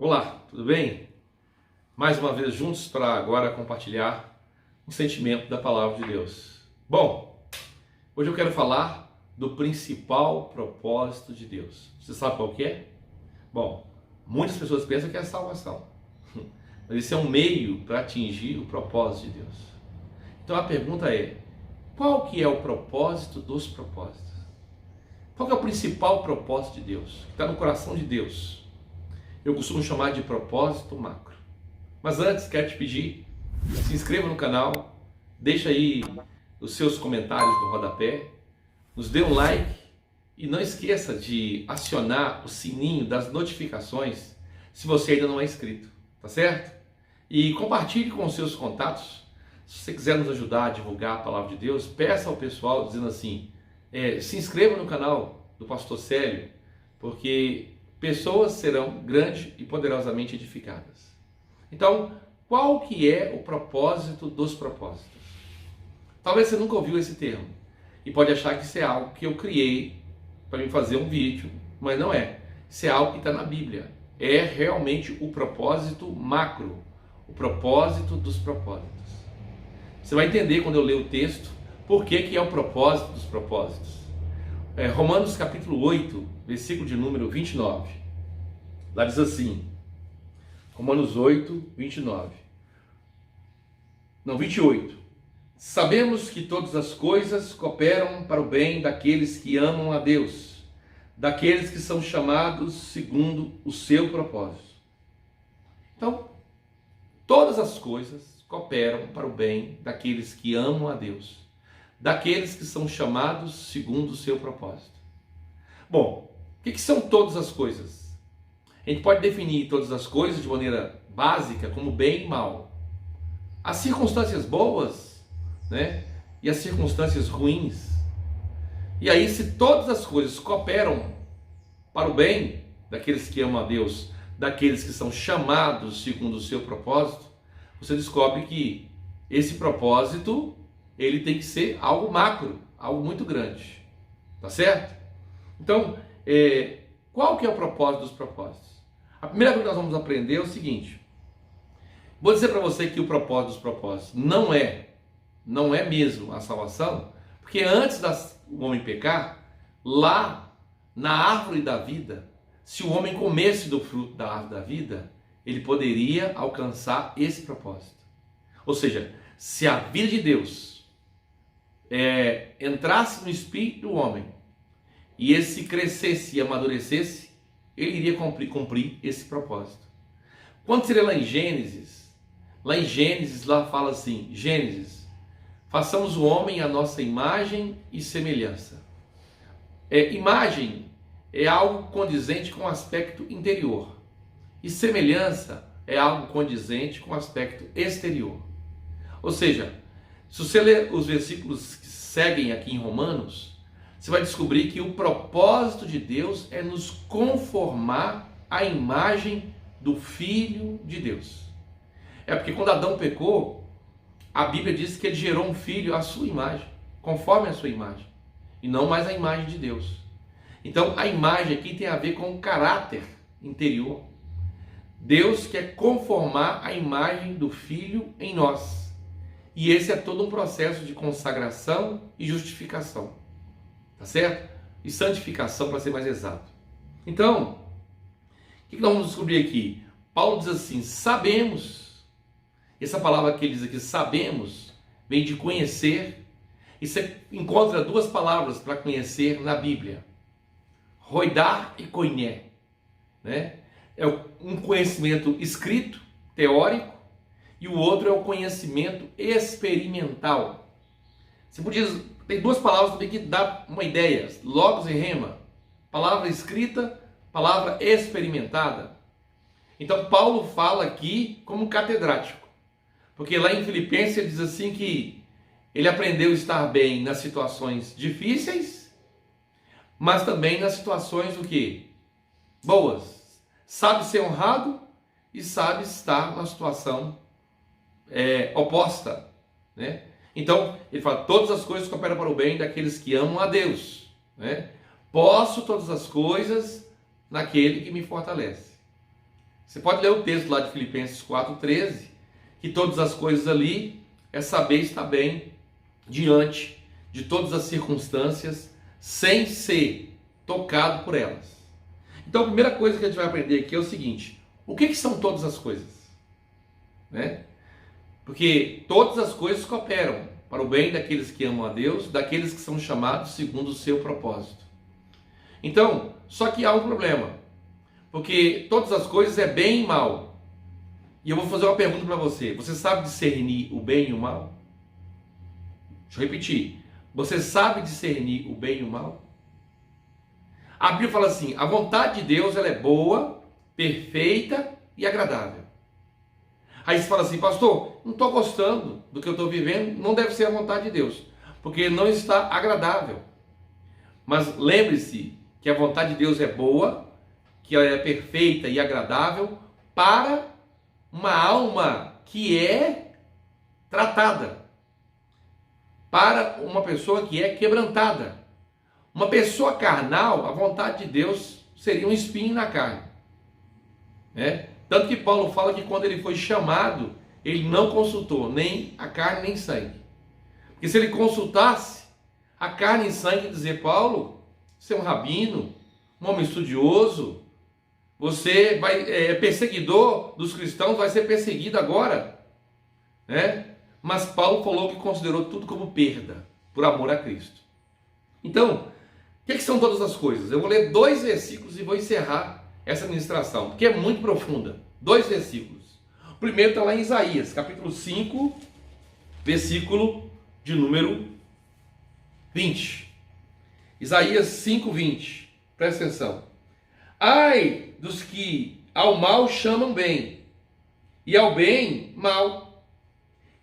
Olá, tudo bem? Mais uma vez juntos para agora compartilhar um sentimento da palavra de Deus. Bom, hoje eu quero falar do principal propósito de Deus. Você sabe qual que é? Bom, muitas pessoas pensam que é a salvação, mas esse é um meio para atingir o propósito de Deus. Então a pergunta é, qual que é o propósito dos propósitos? Qual que é o principal propósito de Deus, que está no coração de Deus? Eu costumo chamar de propósito macro. Mas antes, quero te pedir, se inscreva no canal, deixa aí os seus comentários no rodapé, nos dê um like e não esqueça de acionar o sininho das notificações se você ainda não é inscrito, tá certo? E compartilhe com os seus contatos. Se você quiser nos ajudar a divulgar a palavra de Deus, peça ao pessoal dizendo assim, se inscreva no canal do Pastor Célio, porque pessoas serão grandes e poderosamente edificadas. Então, qual que é o propósito dos propósitos? Talvez você nunca ouviu esse termo e pode achar que isso é algo que eu criei para me fazer um vídeo, mas não é. Isso é algo que está na Bíblia. É realmente o propósito macro, o propósito dos propósitos. Você vai entender quando eu ler o texto por que é o propósito dos propósitos. Romanos capítulo 8, versículo de número 29. Lá diz assim, Romanos 8, 29. Não, 28. Sabemos que todas as coisas cooperam para o bem daqueles que amam a Deus, daqueles que são chamados segundo o seu propósito. Então, todas as coisas cooperam para o bem daqueles que amam a Deus, daqueles que são chamados segundo o seu propósito. Bom, o que são todas as coisas? A gente pode definir todas as coisas de maneira básica como bem e mal. As circunstâncias boas, né? E as circunstâncias ruins. E aí, se todas as coisas cooperam para o bem daqueles que amam a Deus, daqueles que são chamados segundo o seu propósito, você descobre que esse propósito ele tem que ser algo macro, algo muito grande, tá certo? Então, qual que é o propósito dos propósitos? A primeira coisa que nós vamos aprender é o seguinte, vou dizer para você que o propósito dos propósitos não é mesmo a salvação, porque antes do homem pecar, lá na árvore da vida, se o homem comesse do fruto da árvore da vida, ele poderia alcançar esse propósito. Ou seja, se a vida de Deus entrasse no espírito do homem e esse crescesse e amadurecesse, ele iria cumprir esse propósito. Quando você lê lá em Gênesis, lá fala assim, Gênesis, façamos o homem à nossa imagem e semelhança. Imagem é algo condizente com o aspecto interior e semelhança é algo condizente com o aspecto exterior. Ou seja, se você ler os versículos que seguem aqui em Romanos, você vai descobrir que o propósito de Deus é nos conformar à imagem do Filho de Deus. Porque quando Adão pecou, a Bíblia diz que ele gerou um filho à sua imagem, conforme a sua imagem, e não mais a imagem de Deus. Então a imagem aqui tem a ver com o caráter interior. Deus quer conformar a imagem do Filho em nós. E esse é todo um processo de consagração e justificação. Tá certo? E santificação, para ser mais exato. Então, o que nós vamos descobrir aqui? Paulo diz assim, sabemos. Essa palavra que ele diz aqui, sabemos, vem de conhecer. E você encontra duas palavras para conhecer na Bíblia. Roidar e koiné. Né? É um conhecimento escrito, teórico, e o outro é o conhecimento experimental. Tem duas palavras também que dá uma ideia, logos e rema. Palavra escrita, palavra experimentada. Então Paulo fala aqui como catedrático. Porque lá em Filipenses ele diz assim que ele aprendeu a estar bem nas situações difíceis, mas também nas situações o quê? Boas. Sabe ser honrado e sabe estar na situação oposta, né? Então, ele fala, todas as coisas cooperam para o bem daqueles que amam a Deus, né? Posso todas as coisas naquele que me fortalece. Você pode ler o texto lá de Filipenses 4,13, que todas as coisas ali é saber estar bem diante de todas as circunstâncias, sem ser tocado por elas. Então a primeira coisa que a gente vai aprender aqui é o seguinte: o que são todas as coisas? Né? Porque todas as coisas cooperam para o bem daqueles que amam a Deus, daqueles que são chamados segundo o seu propósito. Então, só que há um problema, porque todas as coisas é bem e mal. E eu vou fazer uma pergunta para você: você sabe discernir o bem e o mal? Deixa eu repetir: você sabe discernir o bem e o mal? A Bíblia fala assim: a vontade de Deus ela é boa, perfeita e agradável. Aí você fala assim: pastor, não estou gostando do que eu estou vivendo, não deve ser a vontade de Deus, porque não está agradável. Mas lembre-se que a vontade de Deus é boa, que ela é perfeita e agradável para uma alma que é tratada, para uma pessoa que é quebrantada. Uma pessoa carnal, a vontade de Deus seria um espinho na carne, né? Tanto que Paulo fala que quando ele foi chamado, ele não consultou nem a carne nem sangue. Porque se ele consultasse a carne e sangue, dizer: Paulo, você é um rabino, um homem estudioso, você é perseguidor dos cristãos, vai ser perseguido agora, né? Mas Paulo falou que considerou tudo como perda, por amor a Cristo. Então, o que são todas as coisas? Eu vou ler 2 versículos e vou encerrar essa ministração, porque é muito profunda. 2 versículos. O primeiro está lá em Isaías, capítulo 5, versículo de número 20. Isaías 5, 20. Presta atenção. Ai dos que ao mal chamam bem, e ao bem mal,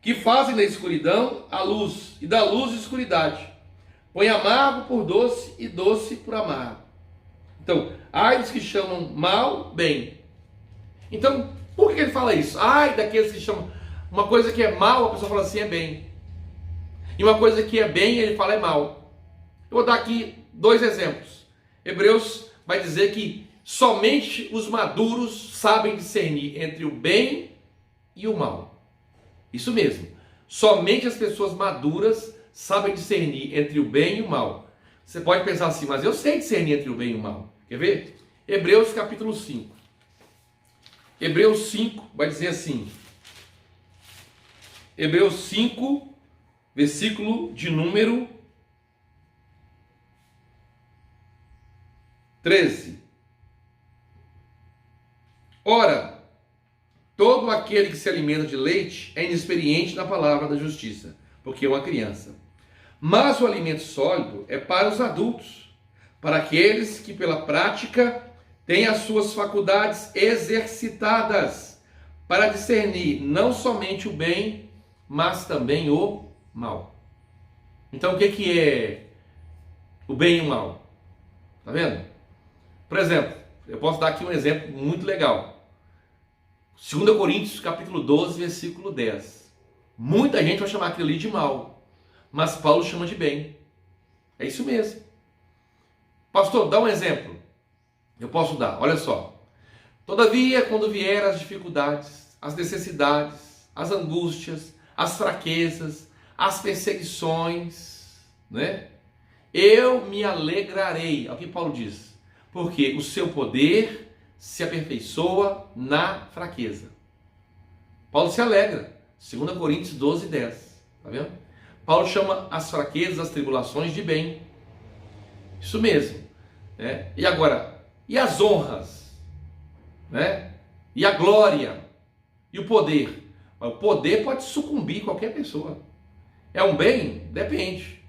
que fazem da escuridão a luz, e da luz a escuridade. Põe amargo por doce e doce por amargo. Então, ai dos que chamam mal, bem. Então, por que ele fala isso? Ai daqueles que chamam... Uma coisa que é mal, a pessoa fala assim, é bem. E uma coisa que é bem, ele fala é mal. Eu vou dar aqui 2 exemplos. Hebreus vai dizer que somente os maduros sabem discernir entre o bem e o mal. Isso mesmo. Somente as pessoas maduras sabem discernir entre o bem e o mal. Você pode pensar assim: mas eu sei discernir entre o bem e o mal. Quer ver? Hebreus capítulo 5. Hebreus 5 vai dizer assim. Hebreus 5, versículo de número 13. Ora, todo aquele que se alimenta de leite é inexperiente na palavra da justiça, porque é uma criança. Mas o alimento sólido é para os adultos, para aqueles que pela prática têm as suas faculdades exercitadas para discernir não somente o bem, mas também o mal. Então o que é o bem e o mal? Tá vendo? Por exemplo, eu posso dar aqui um exemplo muito legal. 2 Coríntios capítulo 12, versículo 10. Muita gente vai chamar aquilo ali de mal, mas Paulo chama de bem. É isso mesmo. Pastor, dá um exemplo. Eu posso dar, olha só. Todavia, quando vier as dificuldades, as necessidades, as angústias, as fraquezas, as perseguições, né? Eu me alegrarei. É o que Paulo diz. Porque o seu poder se aperfeiçoa na fraqueza. Paulo se alegra. 2 Coríntios 12, 10. Tá vendo? Paulo chama as fraquezas, as tribulações de bem. Isso mesmo. Né? E agora, e as honras? Né? E a glória? E o poder? O poder pode sucumbir qualquer pessoa. É um bem? Depende.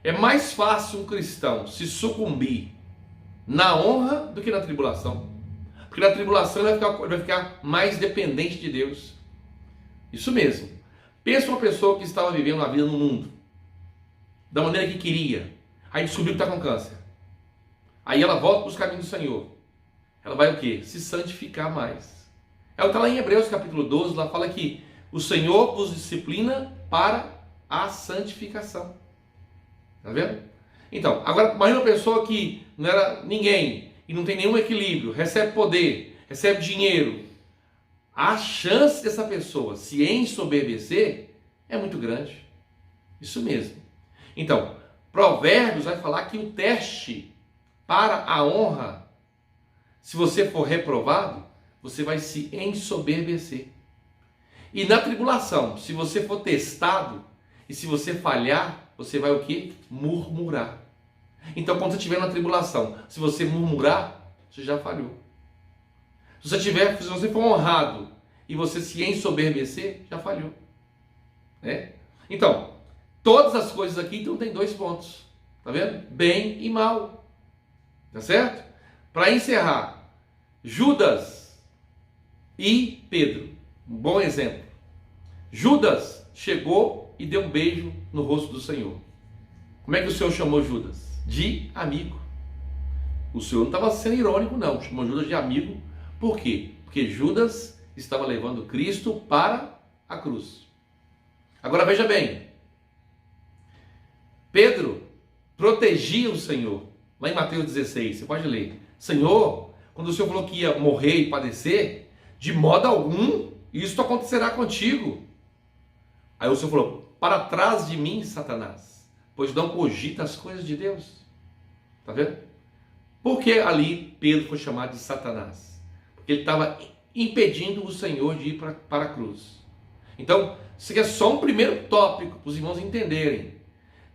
É mais fácil um cristão se sucumbir na honra do que na tribulação. Porque na tribulação ele vai ficar mais dependente de Deus. Isso mesmo. Pensa uma pessoa que estava vivendo uma vida no mundo da maneira que queria. Aí descobriu que está com câncer. Aí ela volta para os caminhos do Senhor. Ela vai o quê? Se santificar mais. Ela está lá em Hebreus capítulo 12, lá fala que o Senhor vos disciplina para a santificação. Tá vendo? Então, agora imagina uma pessoa que não era ninguém e não tem nenhum equilíbrio, recebe poder, recebe dinheiro, a chance dessa pessoa se ensoberbecer é muito grande. Isso mesmo. Então, Provérbios vai falar que o teste para a honra, se você for reprovado, você vai se ensoberbecer. E na tribulação, se você for testado e se você falhar, você vai o quê? Murmurar. Então, quando você estiver na tribulação, se você murmurar, você já falhou. Se você for honrado e você se ensoberbecer, já falhou. Né? Então, todas as coisas aqui então tem 2 pontos. Tá vendo? Bem e mal. Tá certo? Para encerrar, Judas e Pedro. Um bom exemplo. Judas chegou e deu um beijo no rosto do Senhor. Como é que o Senhor chamou Judas? De amigo. O Senhor não estava sendo irônico, não. Chamou Judas de amigo. Por quê? Porque Judas estava levando Cristo para a cruz. Agora veja bem. Pedro protegia o Senhor. Lá em Mateus 16, você pode ler. Senhor, quando o Senhor falou que ia morrer e padecer, de modo algum isso acontecerá contigo. Aí o Senhor falou, para trás de mim, Satanás, pois não cogita as coisas de Deus. Está vendo? Por que ali Pedro foi chamado de Satanás? Porque ele estava impedindo o Senhor de ir para a cruz. Então, isso aqui é só um primeiro tópico para os irmãos entenderem.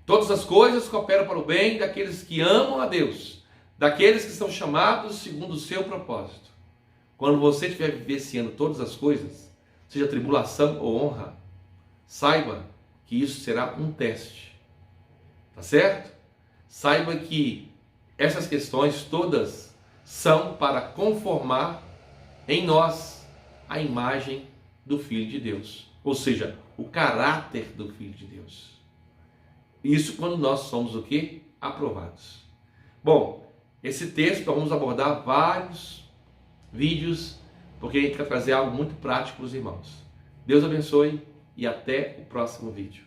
Todas as coisas cooperam para o bem daqueles que amam a Deus, daqueles que são chamados segundo o seu propósito. Quando você estiver vivenciando todas as coisas, seja tribulação ou honra, saiba que isso será um teste. Tá certo? Saiba que essas questões todas são para conformar em nós a imagem do Filho de Deus. Ou seja, o caráter do Filho de Deus. Isso quando nós somos o quê? Aprovados. Bom, esse texto nós vamos abordar vários vídeos, porque a gente quer trazer algo muito prático para os irmãos. Deus abençoe e até o próximo vídeo.